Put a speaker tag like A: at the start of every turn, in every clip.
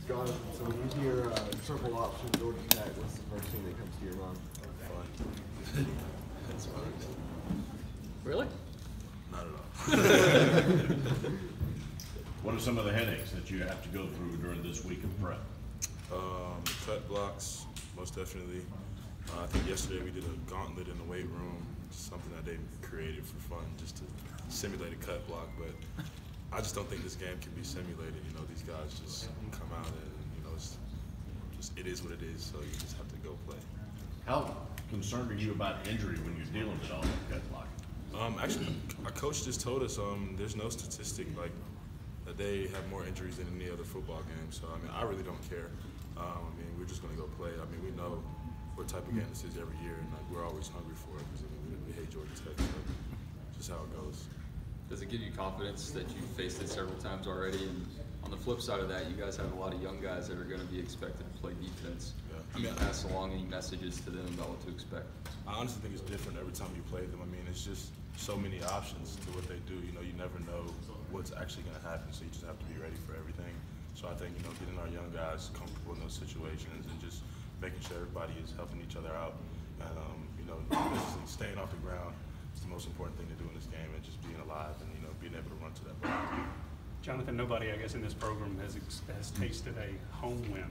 A: Jonathan, so when you hear triple option Georgia Tech, what's the first thing that comes to your mind?
B: Fun. That's fun.
C: Really?
B: Not at all.
D: What are some of the headaches that you have to go through during this week of prep?
B: Cut blocks, most definitely. I think yesterday we did a gauntlet in the weight room, something that they created for fun, just to simulate a cut block. But I just don't think this game can be simulated. You know, these guys just come out and, you know, it is what it is. So you just have to go play.
D: How concerned are you about injury when you're dealing with all that cut block?
B: Actually, our coach just told us there's no statistic like that they have more injuries than any other football game. So I mean, I really don't care. I mean, we're just going to go play. I mean, we know what type of game this is every year, and like, we're always hungry for it because I mean, we hate Georgia Tech. So just how it goes.
C: Does it give you confidence that you've faced it several times already? And on the flip side of that, you guys have a lot of young guys that are going to be expected to play defense.
B: Yeah.
C: I mean, pass along any messages to them about what to expect?
B: I honestly think it's different every time you play them. I mean, it's just so many options to what they do. You know, you never know what's actually going to happen, so you just have to be ready for everything. So I think, you know, getting our young guys comfortable in those situations and just making sure everybody is helping each other out and, you know, basically staying off the ground is the most important thing to do in this game, and just being alive and, you know, being able to run to that ball.
E: Jonathan, nobody, I guess, in this program has tasted a home win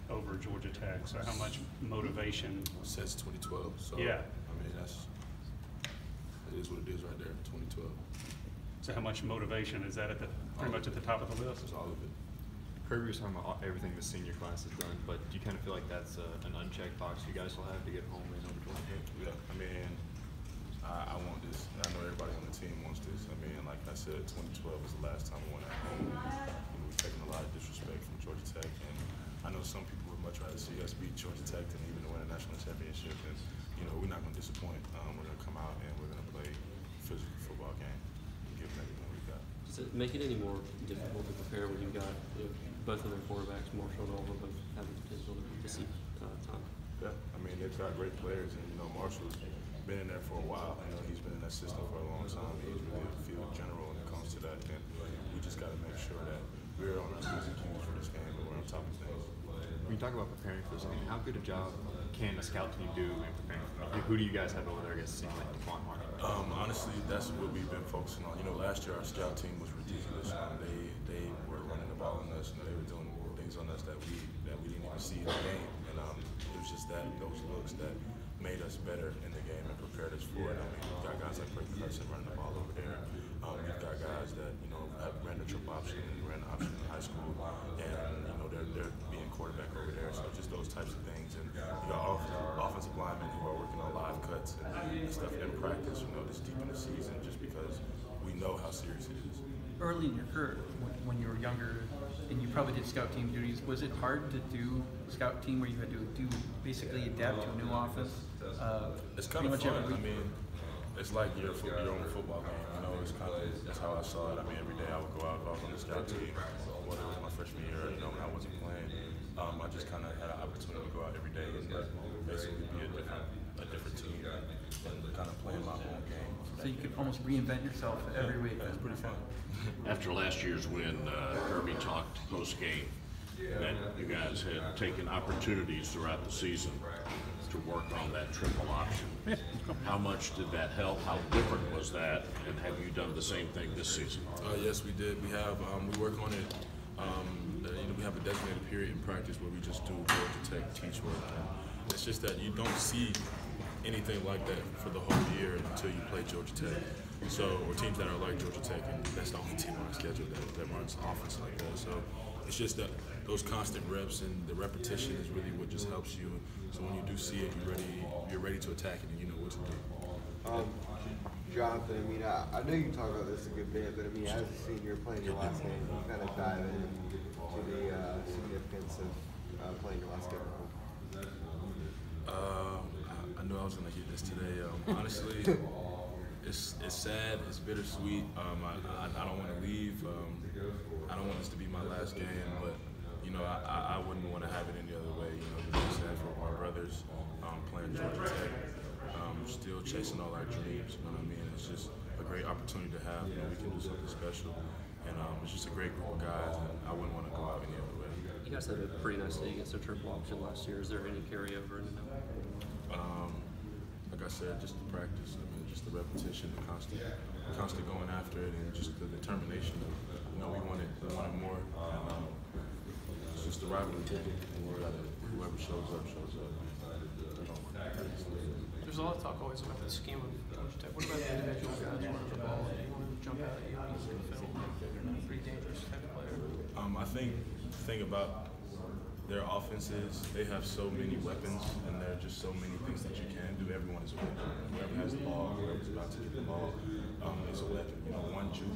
E: over Georgia Tech. So how much motivation?
B: Since 2012. So,
E: yeah.
B: I mean, it is what it is right there, 2012.
E: So how much motivation is that pretty much at the top of the list?
B: That's all of it.
F: Kirby was talking about everything the senior class has done, but do you kind of feel like that's an unchecked box you guys will have to get home win over Georgia Tech?
B: Yeah, I mean, I want this. I know everybody on the team wants this. I mean, like I said, 2012 was the last time we won at home. You know, we've taken a lot of disrespect from Georgia Tech, and I know some people would much rather see us beat Georgia Tech than even win a national championship. And you know, we're not going to disappoint. We're going to come out and we're going to play a physical football game and give them everything we got.
G: Does it make it any more difficult to prepare when you've got both of their quarterbacks, Marshall and Oliver, both have the potential to see time?
B: Yeah, I mean, they've got great players, and you know, Marshall's been in there for a while. You know, he's been in that system for a long time. He's really a field general when it comes to that, and we just got to make sure that we're on our P's and Q's for this game and we're on top of things.
F: When you talk about preparing for this game, how good a job can a scout team do in preparing for it? Who do you guys have over there? I guess it seems like Marshall.
B: Honestly, that's what we've been focusing on. You know, last year our scout team was ridiculous. They were running the ball on us, and they were doing things on us that we didn't even see in the game. And it was just those looks that made us better in the game and prepared us for it. I mean, we've got guys like Brady Hudson running the ball over there. We've got guys that, you know, have ran the triple option and ran the option in high school, and you know, they're being quarterback over there. So just those types of things. And you got offensive linemen who are working on live cuts and stuff in practice. You know, this deep in the season, just because we know how serious it is.
H: Early in your career, when you were younger, and you probably did scout team duties, was it hard to do scout team where you had to basically adapt to a new offense?
B: It's kind of fun. I mean, it's like your own football game. You know, that's how I saw it. I mean, every day I would go out if I was on the scout team, whether it was my freshman year, you know, when I wasn't playing. I just kind of had an opportunity to go out every day and basically be a different team and kind of play my own game.
H: So you could almost reinvent yourself every week.
B: Yeah, it's pretty fun.
D: After last year's win, Kirby talked post-game that you guys had taken opportunities throughout the season to work on that triple option. How much did that help? How different was that? And have you done the same thing this season?
B: Yes, we did. We have we work on it. You know, we have a designated period in practice where we just do Georgia Tech teach work. And it's just that you don't see anything like that for the whole year until you play Georgia Tech. So, or teams that are like Georgia Tech, and that's the only team on our schedule that runs offense like that. So, it's just that those constant reps and the repetition is really what just helps you. So when you do see it, you're ready to attack it, and you know what to do.
A: Jonathan, I mean, I know you talk about this a good bit, but I mean, as a senior playing your last game, you kind of dive into the significance of playing your last game.
B: I knew I was going to get this today. Honestly, it's sad, it's bittersweet. I don't want to leave. I don't want this to be my last game, but you know, I wouldn't want to have it any other way. You know, it's sad for my brothers playing Georgia Tech. Still chasing all our dreams, you know what I mean? It's just a great opportunity to have, you know, we can do something special. And it's just a great group of guys, and I wouldn't want to go out any other way.
G: You guys had a pretty nice day against a triple option last year. Is there any carryover into that?
B: Like I said, just the practice. I mean, just the repetition, the constant going after it, and just the determination. We wanted more. And, it's just the rivalry. Whoever shows up, shows up.
I: There's a lot of talk always about the scheme of Georgia Tech. What about the individual guys running the ball? Anyone jump out at you when you see the film? They're a pretty dangerous type of player.
B: I think the thing about their offenses, they have so many weapons, and there are just so many things that you can do. Everyone is a weapon. Whoever has the ball, whoever's about to get the ball, is a weapon. One juke,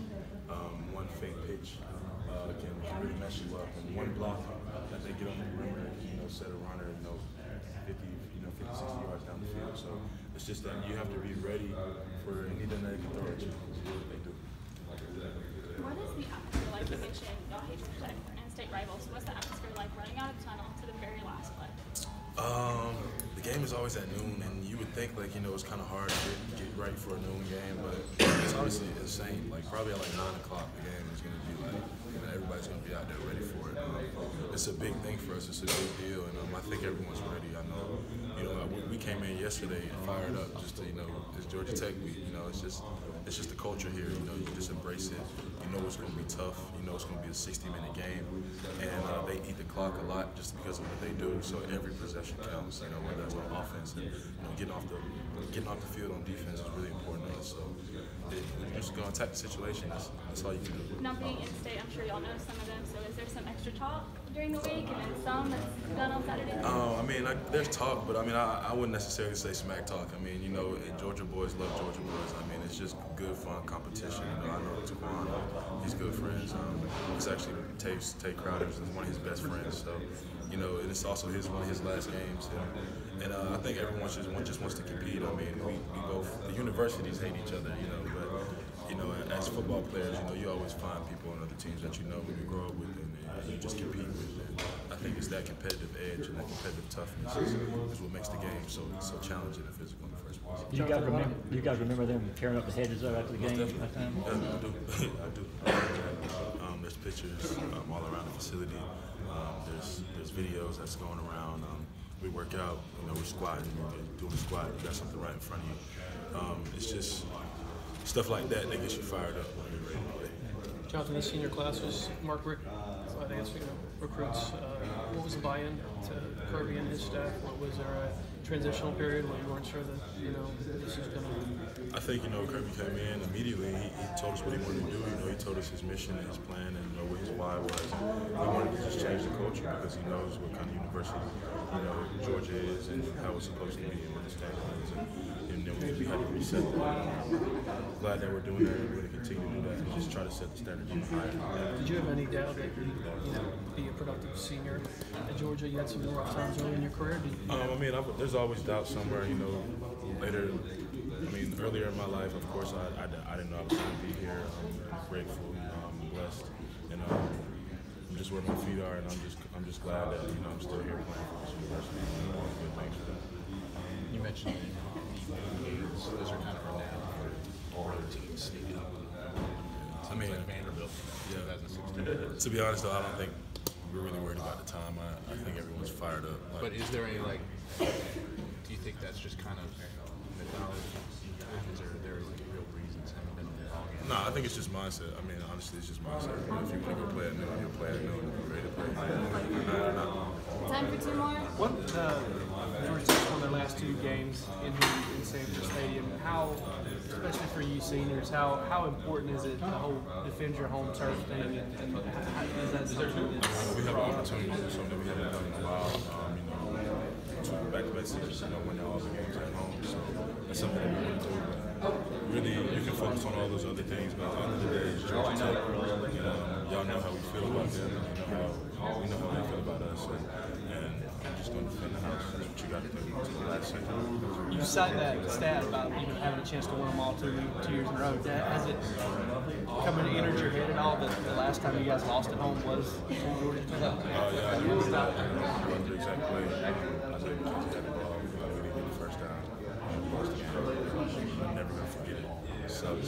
B: one fake pitch can really mess you up, and one block that they get on the perimeter, set a runner, 50, 60 yards down the field. So it's just that you have to be ready for anything that they can throw at you. See what they do.
J: What is the atmosphere like? You mentioned y'all hate Georgia Tech, they're an in-state rivals. What's the atmosphere like running out of the tunnel to the very last play?
B: The game is always at noon, and you would think it's kind of hard to get right for a noon game, but it's obviously insane. Probably at 9 o'clock, the game is going to be everybody's going to be out there ready for it. It's a big thing for us. It's a big deal, and I think everyone's ready. I know. We came in yesterday and fired up just to it's Georgia Tech week. It's just the culture here. You just embrace it. It's going to be tough. It's going to be a 60-minute game, and they eat the clock a lot just because of what they do. So every possession counts. Whether it's on offense and getting off the field on defense is really important to us. So you're just going to attack the situation. That's all you can do.
J: Not being in state, I'm sure y'all know some of them. So is there some extra talk during the week, and then some that's done on Saturday?
B: There's talk, but I wouldn't necessarily say smack talk. Georgia boys love Georgia boys. It's just good, fun competition. I know Taquan, he's good friends. It's actually Tay Crowder's one of his best friends. So, and it's also one of his last games. And I think everyone just wants to compete. We both, the universities hate each other, but as football players, you always find people on other teams that when you grow up with and you just compete with. And I think it's that competitive edge and that competitive toughness is what makes the game so challenging and physical in the first place.
K: Do you guys remember them tearing up the hedges after the game last time?
B: Yeah, I do. There's pictures all around the facility. There's videos that's going around. We work out, we're squatting, doing a squat, you got something right in front of you. It's just stuff like that gets you fired up when you're ready to play.
I: Jonathan, this senior class was Mark Rick, I think it's recruits. What was the buy-in to Kirby and his staff? Was there a transitional period where you weren't sure that this is going to?
B: I think Kirby came in immediately. He told us what he wanted to do. He told us his mission and his plan and what his why was. He wanted to just change the culture because he knows what kind of university Georgia is and how it's supposed to be and what the standard is. And we had to reset that. Glad that we're doing that. We're going to continue to do that and just try to set the standard even higher.
I: Did you have any doubt that you'd be a productive senior at Georgia? You had some rough times early in your career.
B: There's always doubt somewhere. Later. Earlier in my life, of course, I didn't know I was going to be here. I'm grateful, I'm blessed, and I'm just where my feet are, and I'm just glad that I'm still here playing for this university. All good things for that.
L: You mentioned the games; those are kind of renowned for all other teams sneaking up. Like Vanderbilt, 2016.
B: To be honest, though, I don't think we're really worried about the time. I think everyone's fired up.
L: But is there any do you think that's just kind of mythology? Is there real reasons haven't been on the ball game?
B: No, I think it's just mindset. Honestly, it's just mindset. If you want to go play at noon, you'll play at noon. If you're ready to play.
J: Time for 2 more.
I: What Georgia Tech's won their last 2 games in Sanford Stadium. How, especially for you seniors, how important is it to defend your home turf thing? And is that something
B: we have an opportunity to do something we haven't done in a while. 2 back-to-back seasons, winning all the games at home. So that's something that we want to do. Really, you can focus on all those other things, but at the end of the day, it's Georgia Tech. Y'all know how we feel about them. We know how they feel about us, and I'm just going to defend the house. That's what you got to do.
I: You cited that stat about having a chance to win them all 2 years in a row. Has it come and entered your head at all that the last time you guys lost at home was Georgia Tech?
B: Yeah, I remember that. I remember the exact play. I think we had the ball. We didn't get the first down. We lost the game. I'm never going to forget it. It sucks.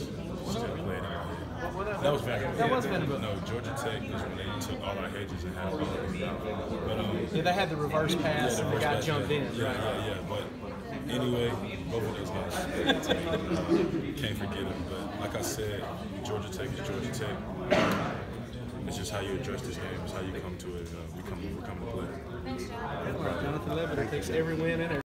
B: Still playing in my head. That was Vanderbilt.
I: That was Vanderbilt.
B: No, Georgia Tech is when they took all our hedges and had them all down.
I: Yeah, they had the reverse pass and the guy jumped in.
B: Yeah,
I: Right.
B: yeah. But anyway, both of those games, can't forget them. But like I said, Georgia Tech is Georgia Tech. It's just how you address this game. It's how you come to it. We come to play.
J: Thanks, John.
I: Jonathan Ledbetter takes every win in